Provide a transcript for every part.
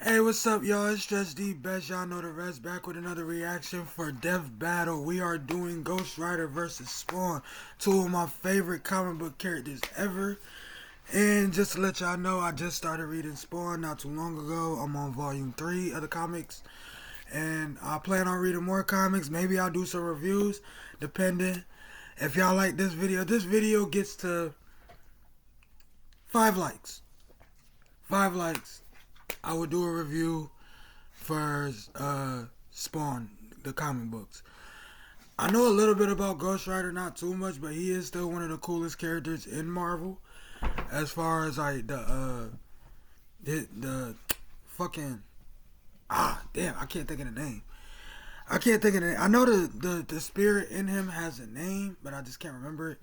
Hey, what's up, y'all? It's Just D Best. Y'all know the rest. Back with another reaction for Death Battle. We are doing Ghost Rider versus Spawn, two of my favorite comic book characters ever. And just to let y'all know, I just started reading Spawn not too long ago. I'm on volume 3 of the comics, and I plan on reading more comics. Maybe I'll do some reviews, depending. If y'all like this video gets to 5 likes. 5 likes. I would do a review for Spawn, the comic books. I know a little bit about Ghost Rider, not too much, but he is still one of the coolest characters in Marvel. As far as like the fucking damn, I can't think of the name. I know the spirit in him has a name, but I just can't remember it.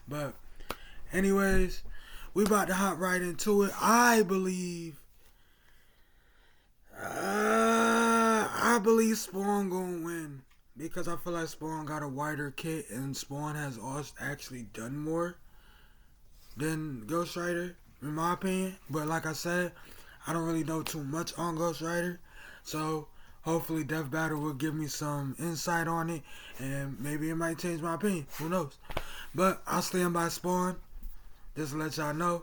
But anyways, we about to hop right into it. I believe Spawn gonna win because I feel like Spawn got a wider kit and Spawn has actually done more than Ghost Rider, in my opinion. But like I said, I don't really know too much on Ghost Rider, so hopefully Death Battle will give me some insight on it, and maybe it might change my opinion. Who knows? But I'll stand by Spawn, just to let y'all know.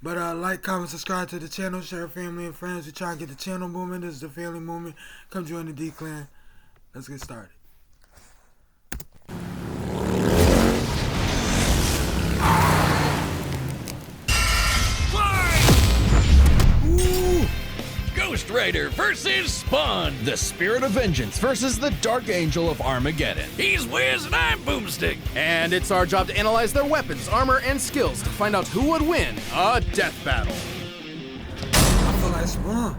But like, comment, subscribe to the channel, share family and friends. We try to get the channel moving. This is the family movement. Come join the D Clan. Let's get started. Ooh. Ghost Rider versus Spawn. The Spirit of Vengeance versus the Dark Angel of Armageddon. He's Wiz and I'm Boomstick. And it's our job to analyze their weapons, armor, and skills to find out who would win a death battle. I feel like Spawn.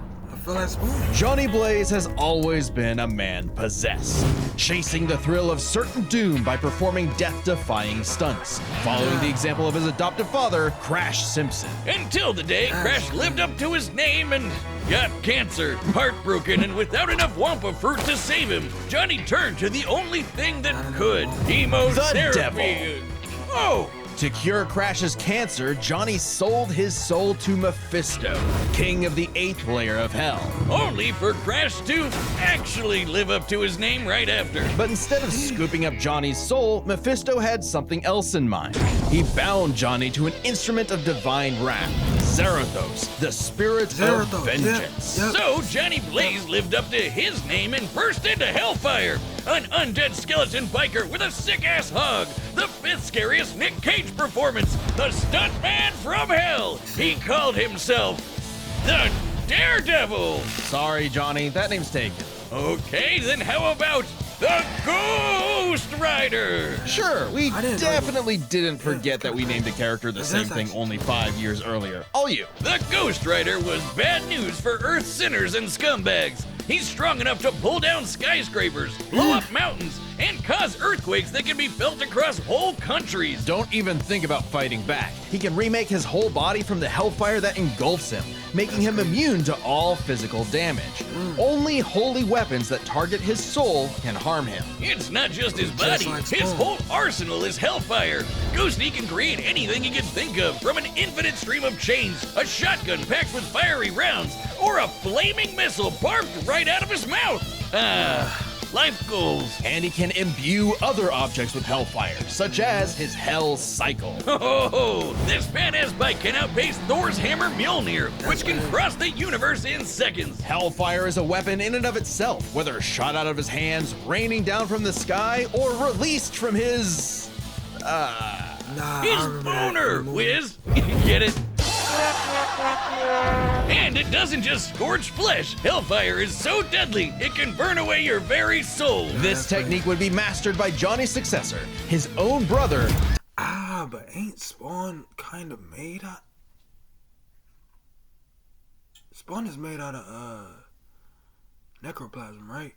Johnny Blaze has always been a man possessed, chasing the thrill of certain doom by performing death-defying stunts, following the example of his adoptive father, Crash Simpson. Until the day Crash lived up to his name and got cancer. Heartbroken and without enough Wampa fruit to save him, Johnny turned to the only thing that could. Chemotherapy. The devil. Oh! To cure Crash's cancer, Johnny sold his soul to Mephisto, king of the 8th layer of hell. Only for Crash to actually live up to his name right after. But instead of scooping up Johnny's soul, Mephisto had something else in mind. He bound Johnny to an instrument of divine wrath, Zarathos, the Spirit of Vengeance. Yep. So Johnny Blaze lived up to his name and burst into Hellfire, an undead skeleton biker with a sick-ass hug, the 5th scariest Nick Cage performance, the stuntman from hell. He called himself the Daredevil. Sorry, Johnny, that name's taken. Okay, then how about the Ghost Rider? Sure, we didn't definitely didn't forget that we named a character the same thing only 5 years earlier. All you. The Ghost Rider was bad news for Earth's sinners and scumbags. He's strong enough to pull down skyscrapers, blow up mountains, and cause earthquakes that can be felt across whole countries. Don't even think about fighting back. He can remake his whole body from the hellfire that engulfs him, making him immune to all physical damage. Only holy weapons that target his soul can harm him. It's not just his body, his whole arsenal is hellfire. Ghosty can create anything he can think of, from an infinite stream of chains, a shotgun packed with fiery rounds, or a flaming missile barbed right out of his mouth. Life goals. And he can imbue other objects with hellfire, such as his Hell Cycle. Oh, this badass bike can outpace Thor's hammer Mjolnir, which can cross the universe in seconds. Hellfire is a weapon in and of itself, whether shot out of his hands, raining down from the sky, or released from his... his boner, Wiz. Get it? And it doesn't just scorch flesh. Hellfire is so deadly, it can burn away your very soul. This technique would be mastered by Johnny's successor, his own brother. But ain't Spawn kind of made out... Spawn is made out of, necroplasm, right?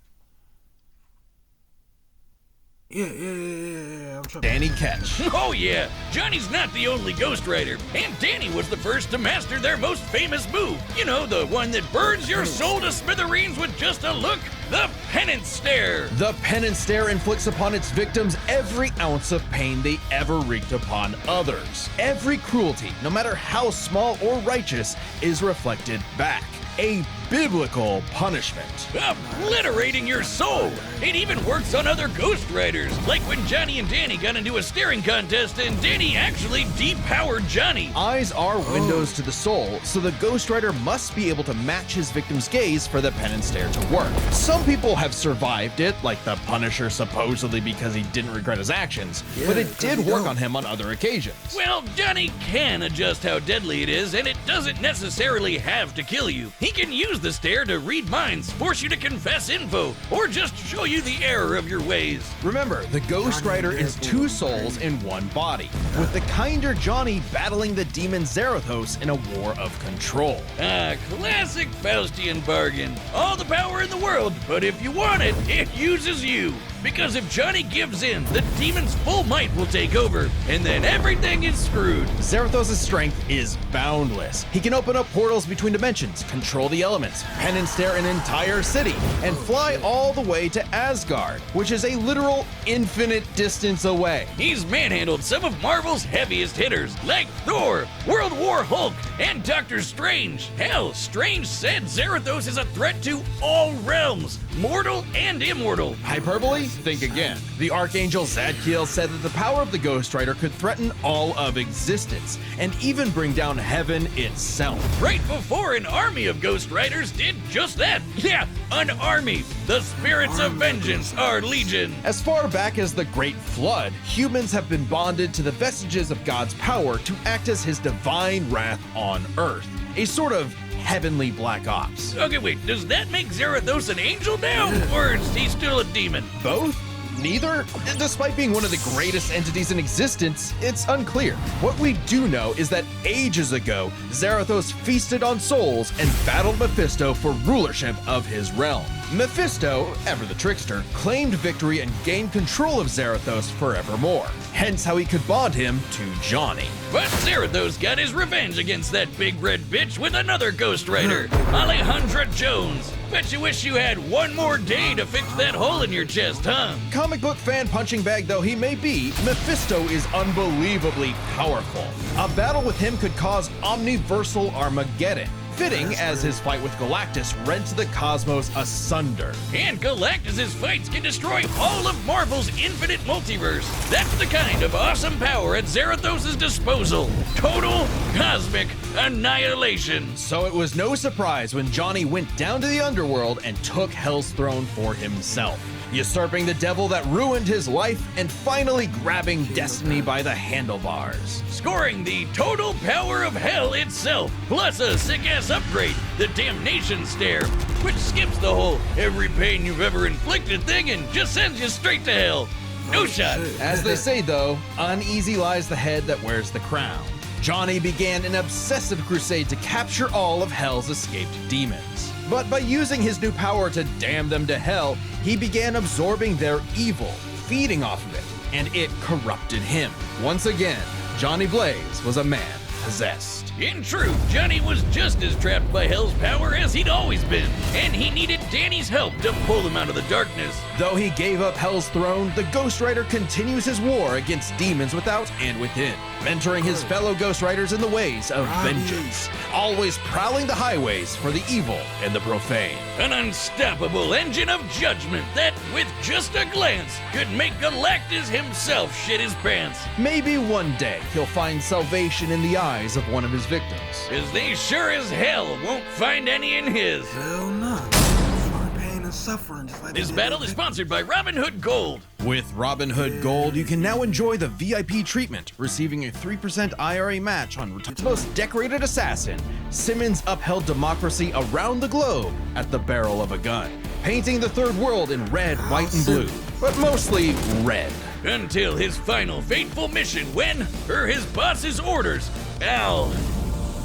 Yeah. I'm trying. Danny Ketch. Oh yeah, Johnny's not the only Ghost Rider, and Danny was the first to master their most famous move. You know, the one that burns your soul to smithereens with just a look. the Penance Stare. The Penance Stare inflicts upon its victims every ounce of pain they ever wreaked upon others. Every cruelty, no matter how small or righteous, is reflected back. A biblical punishment. Obliterating your soul. It even works on other Ghost Riders, like when Johnny and Danny got into a staring contest and Danny actually depowered Johnny. Eyes are windows to the soul, so the Ghost Rider must be able to match his victim's gaze for the Penance Stare to work. Some people have survived it, like the Punisher supposedly because he didn't regret his actions, but it did work on him on other occasions. Well, Johnny can adjust how deadly it is, and it doesn't necessarily have to kill you. He can use the stare to read minds, force you to confess info, or just show you the error of your ways. Remember, the Ghost Rider is two souls in one body, with the kinder Johnny battling the demon Zarathos in a war of control. A classic Faustian bargain. All the power in the world, but if you want it, it uses you. Because if Johnny gives in, the demon's full might will take over, and then everything is screwed. Zarathos' strength is boundless. He can open up portals between dimensions, control the elements, Penance Stare an entire city, and fly all the way to Asgard, which is a literal infinite distance away. He's manhandled some of Marvel's heaviest hitters, like Thor, World War Hulk, and Doctor Strange. Hell, Strange said Zarathos is a threat to all realms, mortal and immortal. Hyperbole? Think again. The Archangel Zadkiel said that the power of the Ghost Rider could threaten all of existence, and even bring down heaven itself. Right before an army of Ghost Riders did just that. Yeah, an army. The spirits of vengeance are legion. As far back as the Great Flood, humans have been bonded to the vestiges of God's power to act as his divine wrath on Earth. A sort of heavenly Black Ops. Okay, wait, does that make Zarathos an angel now? Or is he still a demon? Both? Neither? Despite being one of the greatest entities in existence, it's unclear. What we do know is that ages ago, Zarathos feasted on souls and battled Mephisto for rulership of his realm. Mephisto, ever the trickster, claimed victory and gained control of Zarathos forevermore. Hence how he could bond him to Johnny. But Zarathos got his revenge against that big red bitch with another Ghost Rider, Alejandra Jones. Bet you wish you had one more day to fix that hole in your chest, huh? Comic book fan punching bag though he may be, Mephisto is unbelievably powerful. A battle with him could cause omniversal Armageddon. Fitting as his fight with Galactus rents the cosmos asunder. And Galactus' fights can destroy all of Marvel's infinite multiverse. That's the kind of awesome power at Zarathos' disposal. Total cosmic annihilation. So it was no surprise when Johnny went down to the underworld and took Hell's throne for himself, usurping the devil that ruined his life and finally grabbing destiny by the handlebars. Scoring the total power of hell itself, plus a sick-ass upgrade, the Damnation Stare, which skips the whole every pain you've ever inflicted thing and just sends you straight to hell. No shot. As they say though, uneasy lies the head that wears the crown. Johnny began an obsessive crusade to capture all of Hell's escaped demons. But by using his new power to damn them to hell, he began absorbing their evil, feeding off of it, and it corrupted him. Once again, Johnny Blaze was a man possessed. In truth, Johnny was just as trapped by Hell's power as he'd always been, and he needed Danny's help to pull him out of the darkness. Though he gave up Hell's throne, the Ghost Rider continues his war against demons without and within, mentoring his fellow Ghost Riders in the ways of vengeance, always prowling the highways for the evil and the profane. An unstoppable engine of judgment that, with just a glance, could make Galactus himself shit his pants. Maybe one day he'll find salvation in the eyes of one of his victims. 'Cause they sure as hell won't find any in his. Hell no. Find pain and suffering. Just like This they battle did. is sponsored by Robin Hood Gold. With Robinhood Gold, you can now enjoy the VIP treatment, receiving a 3% IRA match on its most decorated assassin. Simmons upheld democracy around the globe at the barrel of a gun, painting the third world in red, white, and blue, but mostly red. Until his final fateful mission when, per his boss's orders, Al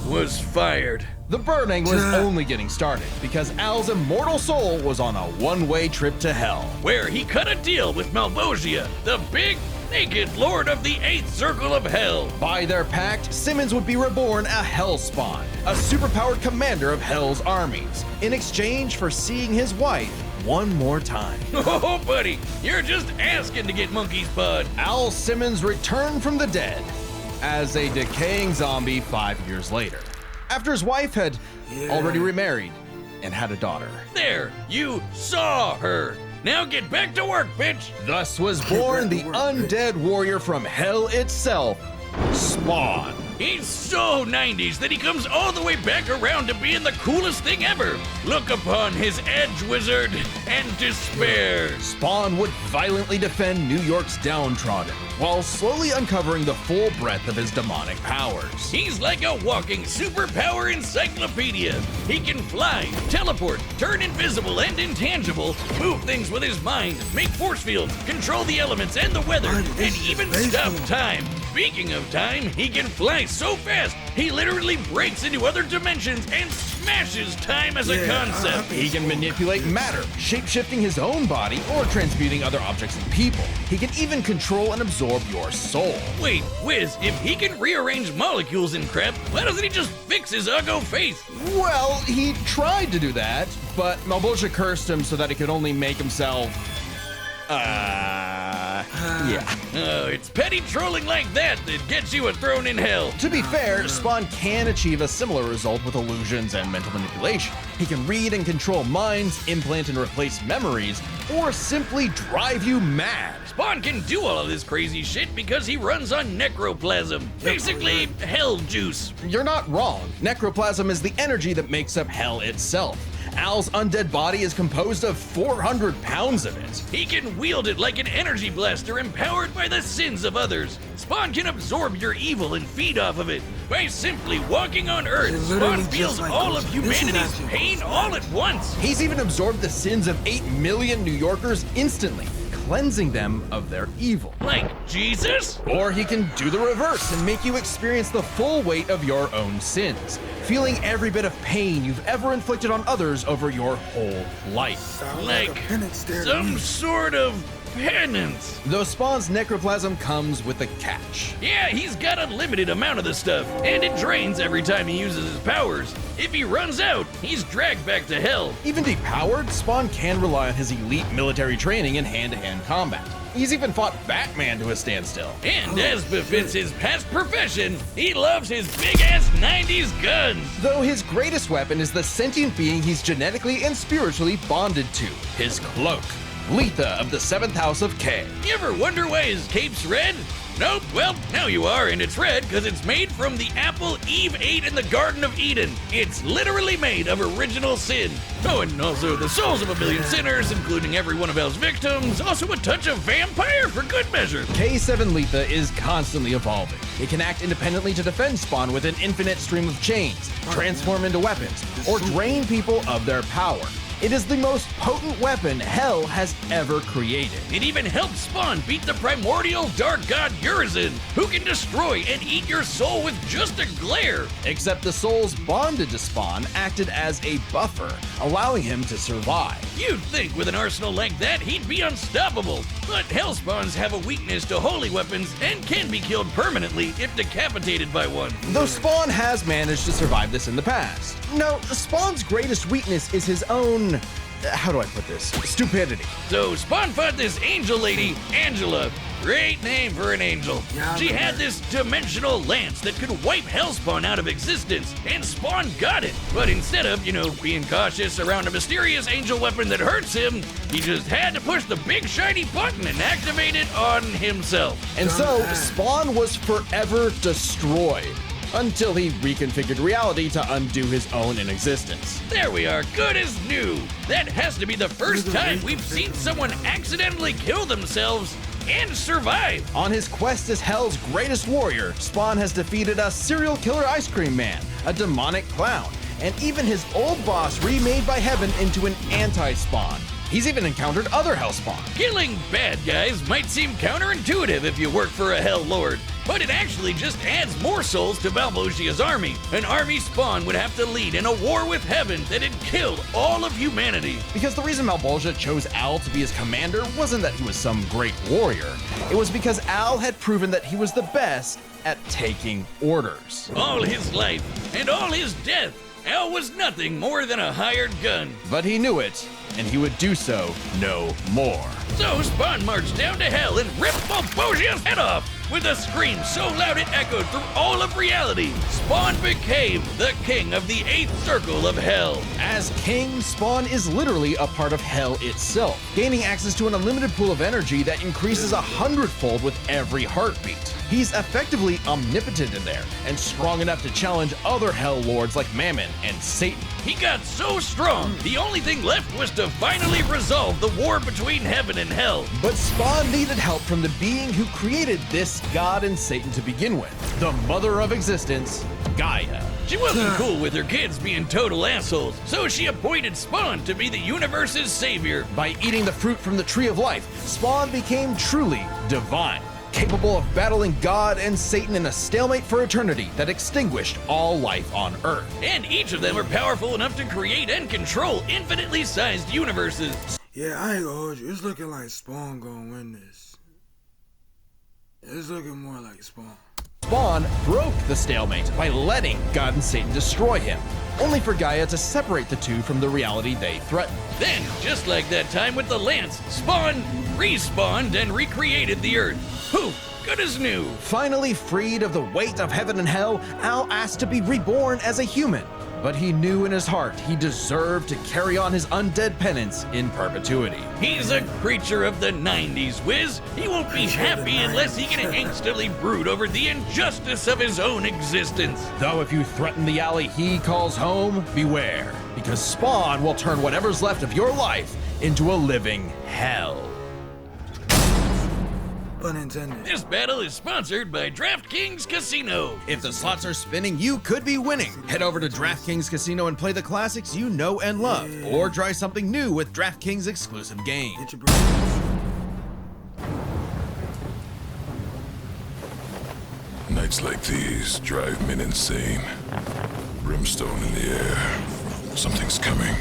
was fired. The burning was only getting started because Al's immortal soul was on a one-way trip to hell. Where he cut a deal with Malvosia, the big, naked lord of the 8th Circle of Hell. By their pact, Simmons would be reborn a Hellspawn, a superpowered commander of Hell's armies, in exchange for seeing his wife one more time. Oh, buddy, you're just asking to get monkey's pawed. Al Simmons returned from the dead as a decaying zombie 5 years later, after his wife had already remarried and had a daughter. There, you saw her. Now get back to work, bitch. Thus was born the undead warrior from hell itself, Spawn. He's so 90s that he comes all the way back around to being the coolest thing ever. Look upon his edge, wizard, and despair. Spawn would violently defend New York's downtrodden, while slowly uncovering the full breadth of his demonic powers. He's like a walking superpower encyclopedia. He can fly, teleport, turn invisible and intangible, move things with his mind, make force fields, control the elements and the weather, and even stop time. Speaking of time, he can fly so fast, he literally breaks into other dimensions and smashes time as a concept. He can manipulate matter, shape-shifting his own body or transmuting other objects and people. He can even control and absorb your soul. Wait, Wiz, if he can rearrange molecules and crap, why doesn't he just fix his uggo face? Well, he tried to do that, but Malvosia cursed him so that he could only make himself... Oh, it's petty trolling like that gets you a throne in hell. To be fair, Spawn can achieve a similar result with illusions and mental manipulation. He can read and control minds, implant and replace memories, or simply drive you mad. Spawn can do all of this crazy shit because he runs on necroplasm. Basically, hell juice. You're not wrong. Necroplasm is the energy that makes up hell itself. Al's undead body is composed of 400 pounds of it. He can wield it like an energy blaster empowered by the sins of others. Spawn can absorb your evil and feed off of it. By simply walking on Earth, Spawn feels all of humanity's pain all at once. He's even absorbed the sins of 8 million New Yorkers instantly, cleansing them of their evil. Like Jesus? Or he can do the reverse and make you experience the full weight of your own sins, feeling every bit of pain you've ever inflicted on others over your whole life. Like some sort of penance. Though Spawn's necroplasm comes with a catch. Yeah, he's got a limited amount of the stuff, and it drains every time he uses his powers. If he runs out, he's dragged back to hell. Even depowered, Spawn can rely on his elite military training in hand-to-hand combat. He's even fought Batman to a standstill. And as befits his past profession, he loves his big-ass 90s guns. Though his greatest weapon is the sentient being he's genetically and spiritually bonded to, his cloak. Letha of the 7th House of K. You ever wonder why his cape's red? Nope, well, now you are, and it's red because it's made from the apple Eve ate in the Garden of Eden. It's literally made of original sin. Oh, and also the souls of a million sinners, including every one of Hell's victims. Also a touch of vampire for good measure. K7 Letha is constantly evolving. It can act independently to defend Spawn with an infinite stream of chains, transform into weapons, or drain people of their power. It is the most potent weapon Hell has ever created. It even helped Spawn beat the primordial dark god Urizen, who can destroy and eat your soul with just a glare. Except the souls bonded to Spawn acted as a buffer, allowing him to survive. You'd think with an arsenal like that, he'd be unstoppable. But Hellspawns have a weakness to holy weapons and can be killed permanently if decapitated by one. Though Spawn has managed to survive this in the past. No, Spawn's greatest weakness is his own... how do I put this? Stupidity. So Spawn fought this angel lady, Angela. Great name for an angel. She had this dimensional lance that could wipe Hellspawn out of existence, and Spawn got it. But instead of, being cautious around a mysterious angel weapon that hurts him, he just had to push the big shiny button and activate it on himself. And so, Spawn was forever destroyed, until he reconfigured reality to undo his own inexistence. There we are, good as new. That has to be the first time we've seen someone accidentally kill themselves and survive. On his quest as Hell's greatest warrior, Spawn has defeated a serial killer ice cream man, a demonic clown, and even his old boss remade by Heaven into an anti-Spawn. He's even encountered other Hellspawn. Killing bad guys might seem counterintuitive if you work for a Hell Lord, but it actually just adds more souls to Malvosia's army. An army Spawn would have to lead in a war with heaven that had killed all of humanity. Because the reason Malvolgia chose Al to be his commander wasn't that he was some great warrior. It was because Al had proven that he was the best at taking orders. All his life and all his death, Al was nothing more than a hired gun. But he knew it, and he would do so no more. So Spawn marched down to hell and ripped Malvosia's head off. With a scream so loud it echoed through all of reality, Spawn became the king of the 8th circle of hell. As king, Spawn is literally a part of hell itself, gaining access to an unlimited pool of energy that increases 100-fold with every heartbeat. He's effectively omnipotent in there, and strong enough to challenge other hell lords like Mammon and Satan. He got so strong, the only thing left was to finally resolve the war between heaven and hell. But Spawn needed help from the being who created this god and Satan to begin with, the mother of existence, Gaia. She wasn't cool with her kids being total assholes, so she appointed Spawn to be the universe's savior. By eating the fruit from the tree of life, Spawn became truly divine, capable of battling God and Satan in a stalemate for eternity that extinguished all life on Earth. And each of them are powerful enough to create and control infinitely sized universes. Yeah, I ain't gonna hold you. It's looking like Spawn gonna win this. It's looking more like Spawn. Spawn broke the stalemate by letting God and Satan destroy him, only for Gaia to separate the two from the reality they threatened. Then, just like that time with the Lance, Spawn respawned and recreated the Earth. Poof, good as new. Finally freed of the weight of heaven and hell, Al asked to be reborn as a human. But he knew in his heart he deserved to carry on his undead penance in perpetuity. He's a creature of the 90s, Wiz. He won't be happy unless he can hastily brood over the injustice of his own existence. Though if you threaten the alley he calls home, beware, because Spawn will turn whatever's left of your life into a living hell. Pun intended. This battle is sponsored by DraftKings Casino. If the slots are spinning, you could be winning. Head over to DraftKings Casino and play the classics you know and love, or try something new with DraftKings exclusive games. Get your brains. Nights like these drive men insane. Brimstone in the air. Something's coming.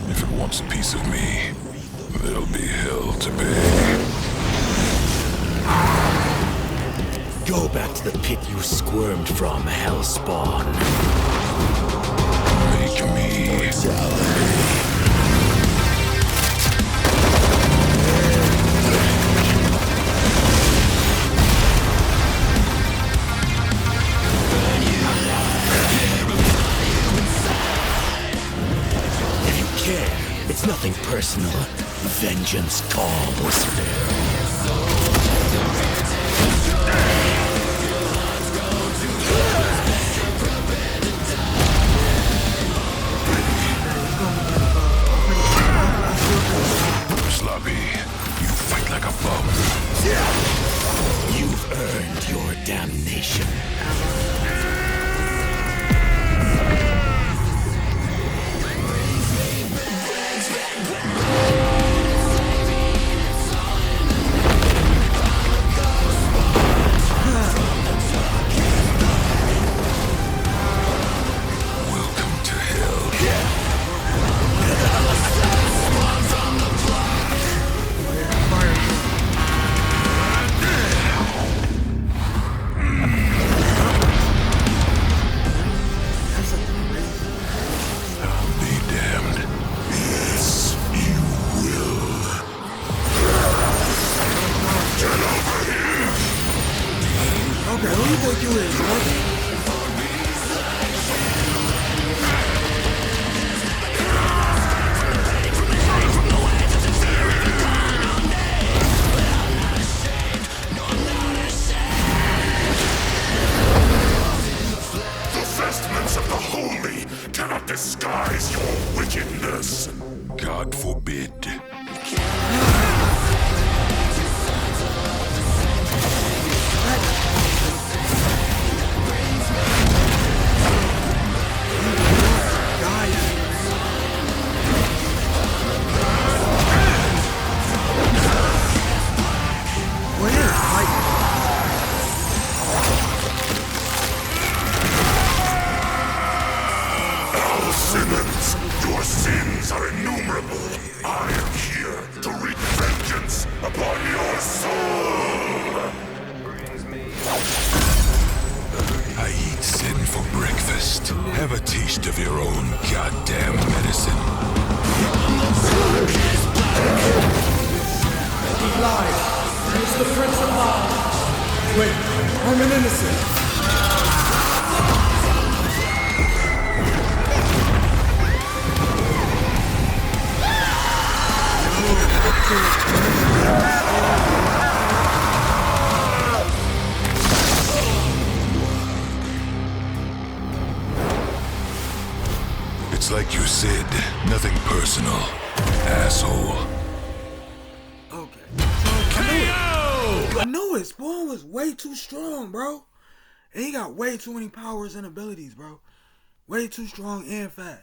If it wants a piece of me, there'll be hell to pay. Go back to the pit you squirmed from, Hellspawn. Make me If you care, it's nothing personal. Vengeance calls. sloppy. You fight like a bum. You've earned your damnation. Welcome to hell. Be damned. Yes, you will. Get over here! Okay, who you think you is, bro? The vestments of the holy cannot disguise your wickedness. God forbid. sins are innumerable. I am here to wreak vengeance upon your soul. I eat sin for breakfast. Have a taste of your own goddamn medicine. He lied. He was the Prince of Lies. Wait, I'm an innocent. It's like you said, nothing personal, asshole. Okay. I knew it. Spawn was way too strong, bro. And he got way too many powers and abilities, bro. Way too strong and fast.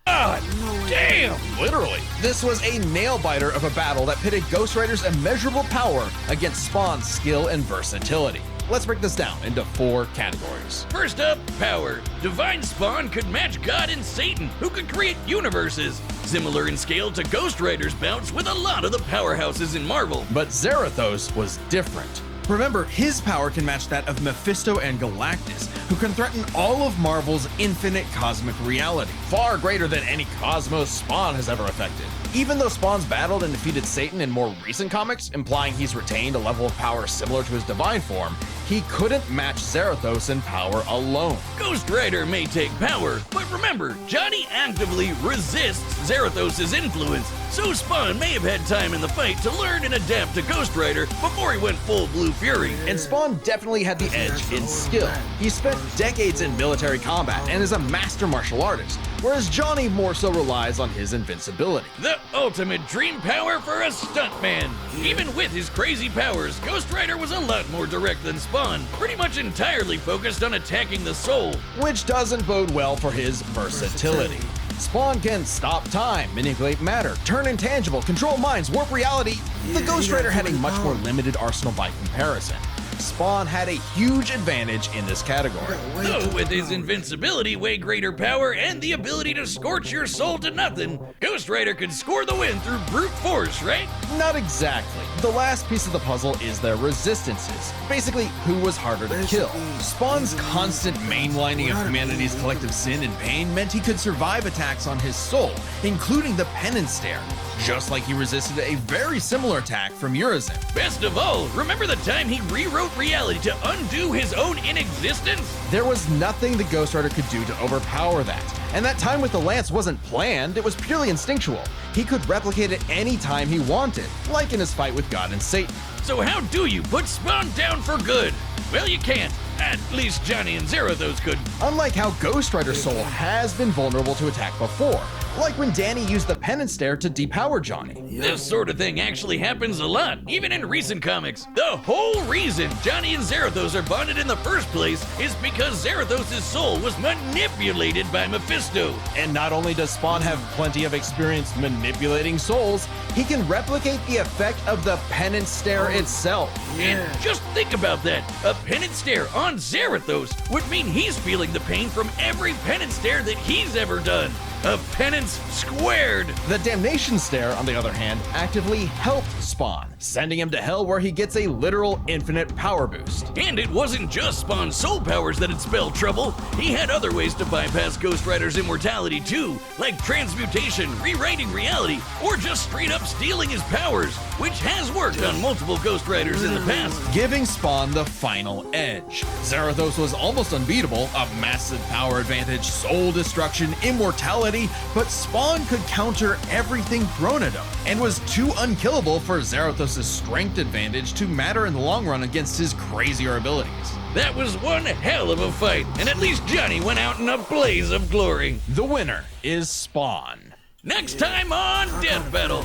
God damn! Literally. This was a nail-biter of a battle that pitted Ghost Rider's immeasurable power against Spawn's skill and versatility. Let's break this down into 4 categories. First up, power. Divine Spawn could match God and Satan, who could create universes. Similar in scale to Ghost Rider's bouts with a lot of the powerhouses in Marvel. But Zarathos was different. Remember, his power can match that of Mephisto and Galactus, who can threaten all of Marvel's infinite cosmic reality, far greater than any cosmos Spawn has ever affected. Even though Spawn's battled and defeated Satan in more recent comics, implying he's retained a level of power similar to his divine form, he couldn't match Zarathos in power alone. Ghost Rider may take power, but remember, Johnny actively resists Zarathos' influence, so Spawn may have had time in the fight to learn and adapt to Ghost Rider before he went full Blue Fury. And Spawn definitely had the edge in skill. He spent decades in military combat and is a master martial artist, whereas Johnny more so relies on his invincibility. The ultimate dream power for a stuntman. Even with his crazy powers, Ghost Rider was a lot more direct than Spawn, pretty much entirely focused on attacking the soul. Which doesn't bode well for his versatility. Spawn can stop time, manipulate matter, turn intangible, control minds, warp reality. The Ghost Rider had a much more limited arsenal by comparison. Spawn had a huge advantage in this category. Though with his invincibility, way greater power, and the ability to scorch your soul to nothing, Ghost Rider could score the win through brute force, right? Not exactly. The last piece of the puzzle is their resistances. Basically, who was harder to kill. Spawn's constant mainlining of humanity's collective sin and pain meant he could survive attacks on his soul, including the Penance Stare, just like he resisted a very similar attack from Urizen. Best of all, remember the time he rewrote reality to undo his own inexistence? There was nothing the Ghost Rider could do to overpower that. And that time with the lance wasn't planned, it was purely instinctual. He could replicate it any time he wanted, like in his fight with God and Satan. So how do you put Spawn down for good? Well, you can't. At least Johnny and Zarathos could. Unlike how Ghost Rider's soul has been vulnerable to attack before, like when Danny used the Penance Stare to depower Johnny. This sort of thing actually happens a lot, even in recent comics. The whole reason Johnny and Zarathos are bonded in the first place is because Zarathos' soul was manipulated by Mephisto. And not only does Spawn have plenty of experience manipulating souls, he can replicate the effect of the Penance Stare itself. And just think about that. A Penance Stare on Zarathos would mean he's feeling the pain from every Penance Stare that he's ever done. A penance squared! The Damnation Stare, on the other hand, actively helped Spawn, sending him to hell where he gets a literal infinite power boost. And it wasn't just Spawn's soul powers that had spelled trouble. He had other ways to bypass Ghost Rider's immortality too, like transmutation, rewriting reality, or just straight up stealing his powers, which has worked on multiple Ghost Riders in the past. Giving Spawn the final edge. Zarathos was almost unbeatable, a massive power advantage, soul destruction, immortality, but Spawn could counter everything thrown at him, and was too unkillable for Zarathos' strength advantage to matter in the long run against his crazier abilities. That was one hell of a fight, and at least Johnny went out in a blaze of glory. The winner is Spawn. Next time on Death Battle.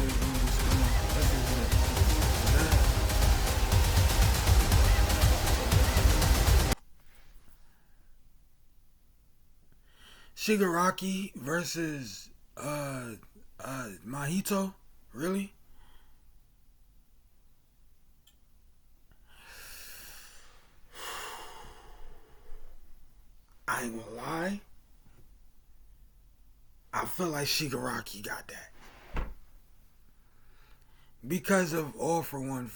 Shigaraki versus Mahito? Really? I ain't gonna lie. I feel like Shigaraki got that. Because of All For One,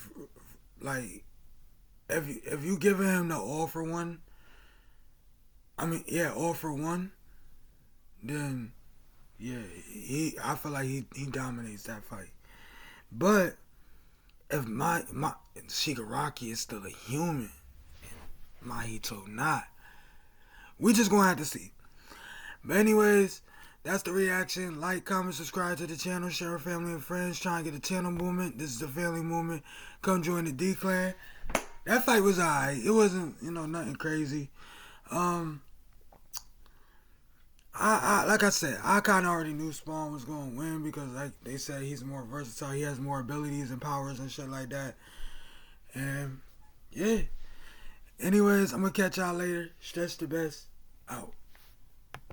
like, if you giving him the All For One, All For One, then, yeah, I feel like he dominates that fight. But, if my Shigaraki is still a human, and Mahito not, we just gonna have to see. But anyways, that's the reaction. Like, comment, subscribe to the channel, share with family and friends. Try and get the channel movement. This is the family movement. Come join the D-Clan. That fight was alright. It wasn't, nothing crazy. Like I said, I kind of already knew Spawn was going to win because, like they said, he's more versatile. He has more abilities and powers and shit like that. And, yeah. Anyways, I'm going to catch y'all later. Stretch the best. Out.